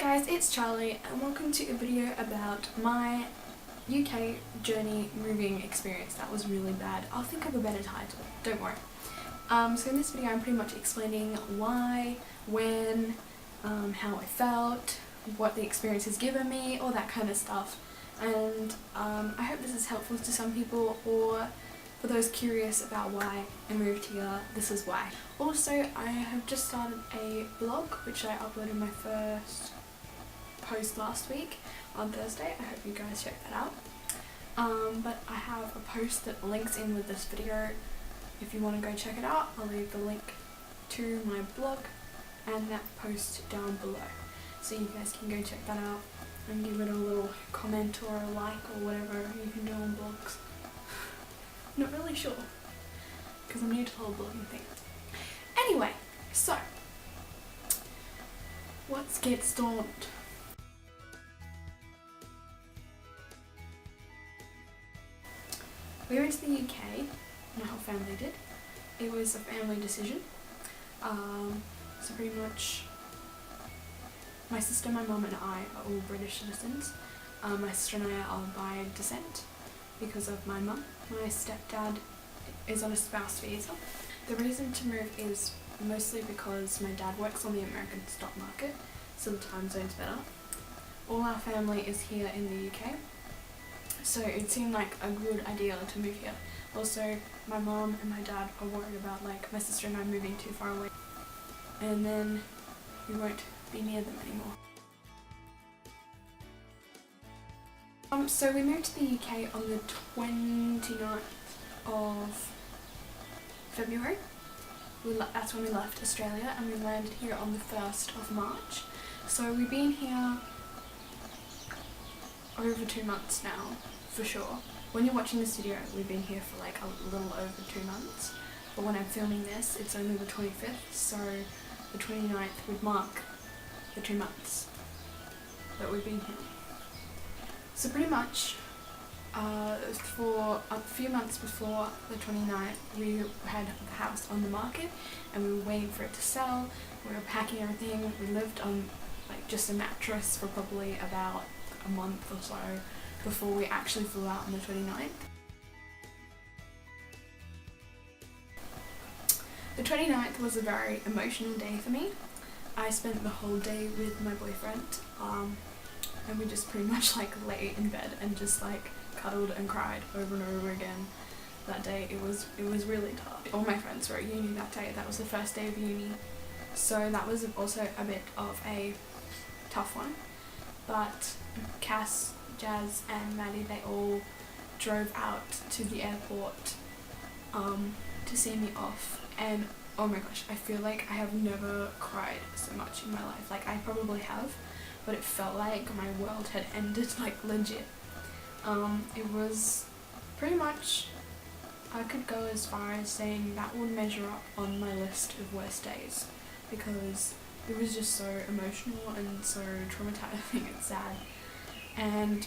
guys, it's Charlie and welcome to a video about my UK journey moving experience. That was really bad. I'll think of a better title, don't worry. So in this video I'm pretty much explaining why, when, how I felt, what the experience has given me, all that kind of stuff. And I hope this is helpful to some people, or for those curious about why I moved here, this is why. Also, I have just started a blog which I uploaded my first post last week on Thursday. I hope you guys check that out. But I have a post that links in with this video. If you want to go check it out, I'll leave the link to my blog and that post down below. So you guys can go check that out and give it a little comment or a like or whatever you can do on blogs. Not really sure, because I'm new to the whole blogging thing. Anyway, so let's get started. We went to the UK, my whole family did. It was a family decision. So pretty much my sister, my mum and I are all British citizens. My sister and I are by descent because of my mum. My stepdad is on a spouse visa. The reason to move is mostly because my dad works on the American stock market, so the time zone's better. All our family is here in the UK, so it seemed like a good idea to move here. Also, my mum and my dad are worried about like my sister and I moving too far away, and then we won't be near them anymore. So we moved to the UK on the 29th of February. That's when we left Australia, and we landed here on the 1st of March. So we've been here over 2 months now, for sure. When you're watching this video, we've been here for like a little over 2 months. But when I'm filming this, it's only the 25th, so the 29th would mark the 2 months that we've been here. So pretty much, for a few months before the 29th, we had the house on the market and we were waiting for it to sell. We were packing everything. We lived on like just a mattress for probably about a month or so before we actually flew out on the 29th. The 29th was a very emotional day for me. I spent the whole day with my boyfriend, and we just pretty much like lay in bed and just like cuddled and cried over and over again that day. It was really tough. All my friends were at uni that day. That was the first day of uni, so that was also a bit of a tough one. But Cass, Jazz and Maddie, they all drove out to the airport to see me off, and oh my gosh, I feel like I have never cried so much in my life. Like I probably have, but it felt like my world had ended, like legit. It was pretty much, I could go as far as saying that would measure up on my list of worst days, because it was just so emotional and so traumatizing and sad. And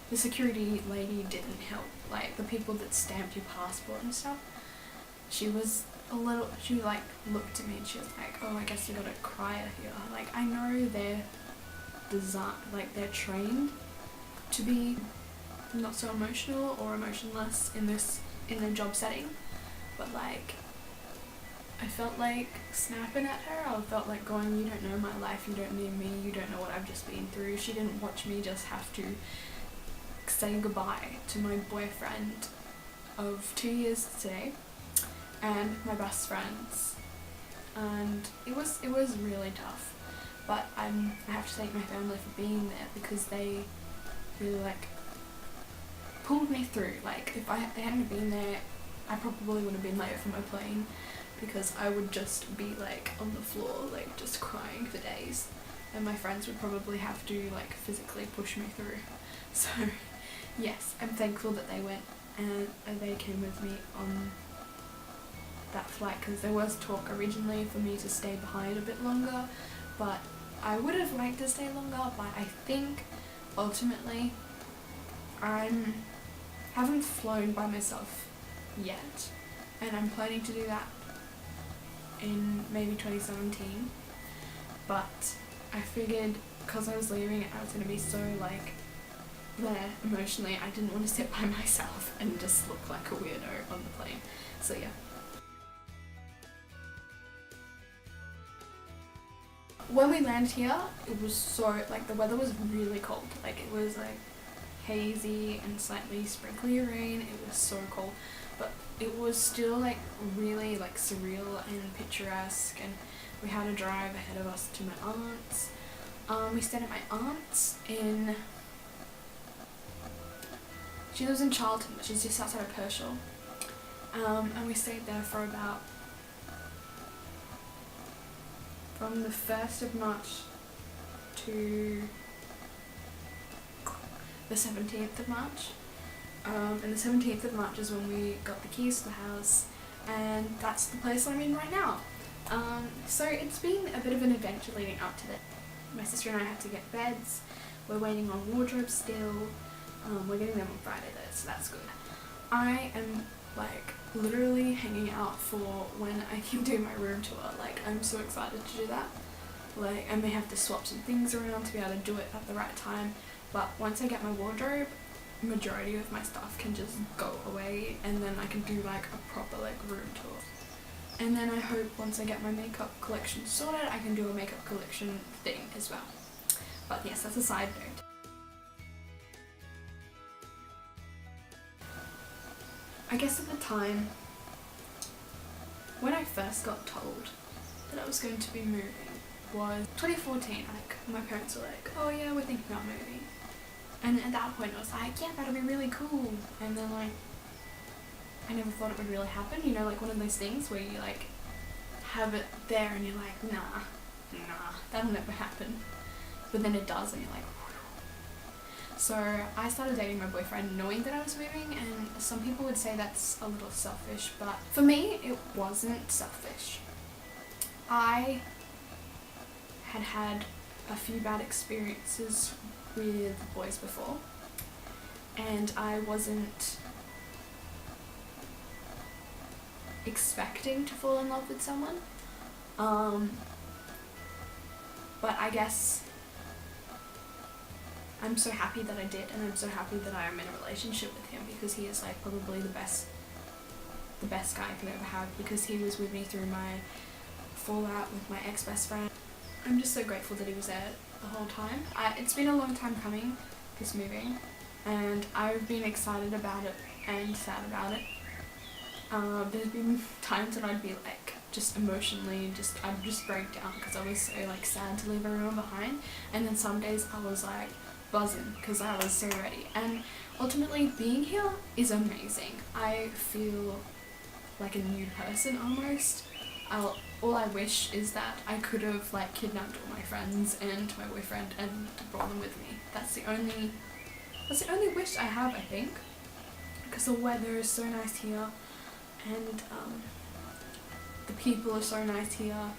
the security lady didn't help. Like the people that stamped your passport and stuff, she like looked at me and she was like, oh, I guess you got a crier here. Like I know they're they're trained to be not so emotional or emotionless in the job setting, but like I felt like snapping at her. I felt like going, you don't know my life, you don't know me, you don't know what I've just been through. She didn't watch me just have to say goodbye to my boyfriend of 2 years today and my best friends, and it was really tough. But I have to thank my family for being there, because they really like pulled me through. Like if they hadn't been there, I probably would have been late for my plane, because I would just be like on the floor like just crying for days, and my friends would probably have to like physically push me through. So yes, I'm thankful that they went and they came with me on that flight, because there was talk originally for me to stay behind a bit longer, but I would have liked to stay longer. But I think ultimately I haven't flown by myself yet, and I'm planning to do that in maybe 2017, but I figured because I was leaving I was going to be so like there emotionally, I didn't want to sit by myself and just look like a weirdo on the plane. So yeah. When we landed here, it was so, like, the weather was really cold. Like, it was like hazy and slightly sprinkly rain. It was so cold, but it was still like really like surreal and picturesque, and we had a drive ahead of us to my aunt's. We stayed at my aunt's in, she lives in Charlton, which is just outside of Herschel, and we stayed there for about, from the 1st of March to the 17th of March. And the 17th of March is when we got the keys to the house, and that's the place I'm in right now. So it's been a bit of an adventure leading up to that. My sister and I have to get beds, we're waiting on wardrobes still, we're getting them on Friday though, so that's good. I am like literally hanging out for when I can do my room tour. Like, I'm so excited to do that. Like, I may have to swap some things around to be able to do it at the right time, but once I get my wardrobe, majority of my stuff can just go away, and then I can do like a proper like room tour. And then I hope once I get my makeup collection sorted, I can do a makeup collection thing as well. But yes, that's a side note. I guess at the time, when I first got told that I was going to be moving was 2014. Like, my parents were like, oh yeah, we're thinking about moving. And at that point I was like, yeah, that'll be really cool. And then like, I never thought it would really happen, you know, like one of those things where you like have it there and you're like, nah, that'll never happen. But then it does, and you're like, whew. So I started dating my boyfriend knowing that I was moving, and some people would say that's a little selfish, but for me it wasn't selfish. I had had a few bad experiences with boys before, and I wasn't expecting to fall in love with someone, but I guess I'm so happy that I did, and I'm so happy that I am in a relationship with him, because he is like probably the best guy I could ever have, because he was with me through my fallout with my ex-best friend. I'm just so grateful that he was there the whole time. It's been a long time coming, this moving, and I've been excited about it and sad about it. There's been times when I'd be like, just emotionally, I'd just break down because I was so like sad to leave everyone behind, and then some days I was like buzzing because I was so ready. And ultimately being here is amazing. I feel like a new person almost. All I wish is that I could have like kidnapped all my friends and my boyfriend and brought them with me. That's the only wish I have, I think, because the weather is so nice here, and the people are so nice here,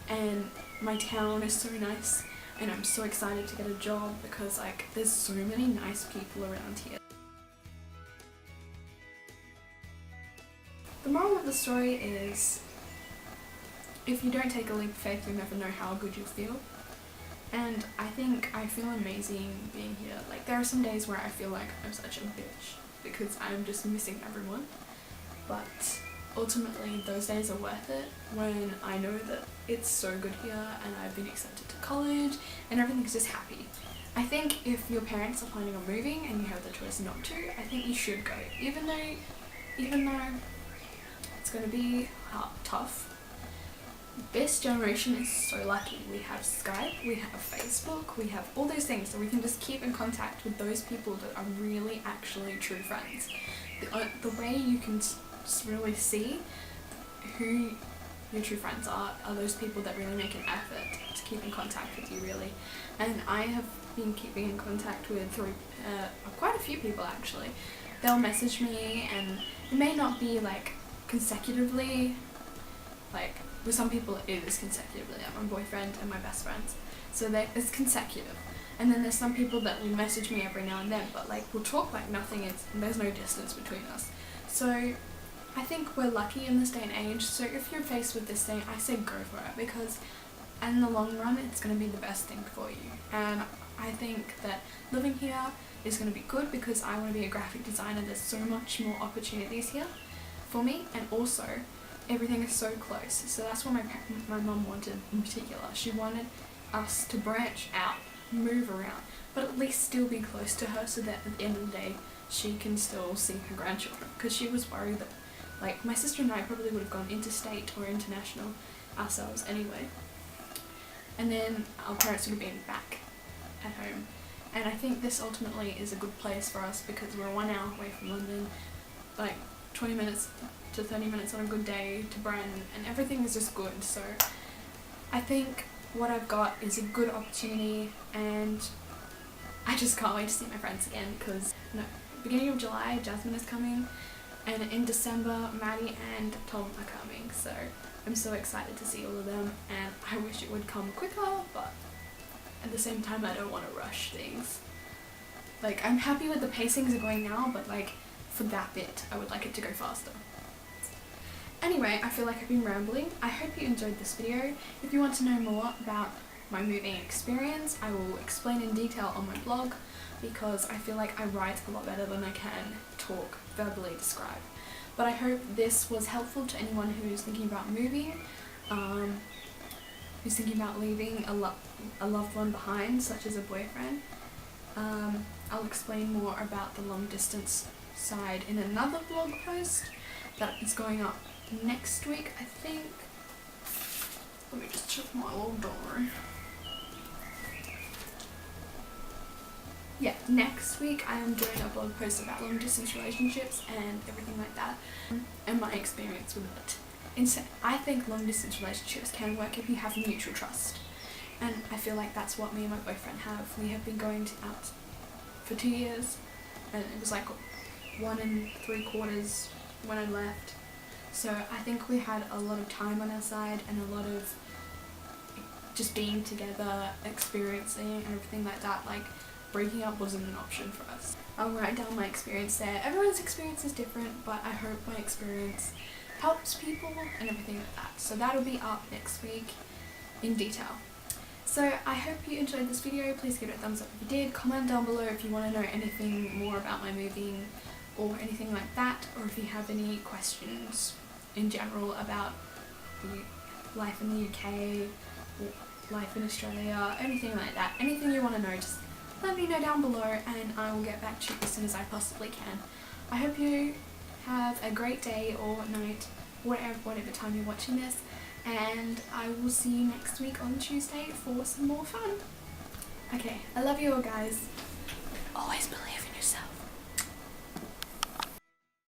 and my town is so nice, and I'm so excited to get a job because like there's so many nice people around here. The moral of the story is, if you don't take a leap of faith, you'll never know how good you'll feel. And I think I feel amazing being here. Like, there are some days where I feel like I'm such a bitch because I'm just missing everyone. But ultimately, those days are worth it when I know that it's so good here and I've been accepted to college and everything's just happy. I think if your parents are planning on moving and you have the choice not to, I think you should go. Even though it's going to be tough. This generation is so lucky. We have Skype, we have Facebook, we have all those things, so we can just keep in contact with those people that are really actually true friends. The way you can really see who your true friends are those people that really make an effort to keep in contact with you, really. And I have been keeping in contact with quite a few people actually. They'll message me, and it may not be like consecutively, like with some people it is consecutively, like my boyfriend and my best friends, so it's consecutive. And then there's some people that will message me every now and then, but like we'll talk like nothing is, there's no distance between us. So I think we're lucky in this day and age, so if you're faced with this thing, I say go for it, because in the long run it's going to be the best thing for you. And I think that living here is going to be good because I want to be a graphic designer. There's so much more opportunities here for me, and also everything is so close. So that's what my mum wanted in particular. She wanted us to branch out, move around, but at least still be close to her so that at the end of the day she can still see her grandchildren, because she was worried that like my sister and I probably would have gone interstate or international ourselves anyway, and then our parents would have been back at home. And I think this ultimately is a good place for us because we're 1 hour away from London, like 20 minutes to 30 minutes on a good day to Brighton, and everything is just good. So I think what I've got is a good opportunity, and I just can't wait to see my friends again because beginning of July Jasmine is coming, and in December Maddie and Tom are coming, so I'm so excited to see all of them, and I wish it would come quicker, but at the same time I don't want to rush things. Like, I'm happy with the pace things are going now, but like for that bit I would like it to go faster. Anyway, I feel like I've been rambling. I hope you enjoyed this video. If you want to know more about my moving experience, I will explain in detail on my blog, because I feel like I write a lot better than I can talk, verbally describe. But I hope this was helpful to anyone who's thinking about moving, who's thinking about leaving a loved one behind, such as a boyfriend. I'll explain more about the long distance side in another blog post that is going up next week, I think. Let me just check my little diary. Yeah, next week I am doing a blog post about long distance relationships and everything like that, and my experience with it. I think long distance relationships can work if you have mutual trust, and I feel like that's what me and my boyfriend have. We have been going out for 2 years, and it was like 1 3/4 when I left. So I think we had a lot of time on our side and a lot of just being together, experiencing and everything like that. Like, breaking up wasn't an option for us. I'll write down my experience there. Everyone's experience is different, but I hope my experience helps people and everything like that. So that'll be up next week in detail. So I hope you enjoyed this video. Please give it a thumbs up if you did. Comment down below if you want to know anything more about my moving or anything like that, or if you have any questions in general about the life in the UK, or life in Australia, anything like that. Anything you want to know, just let me know down below and I will get back to you as soon as I possibly can. I hope you have a great day or night, whatever time you're watching this, and I will see you next week on Tuesday for some more fun. Okay, I love you all, guys.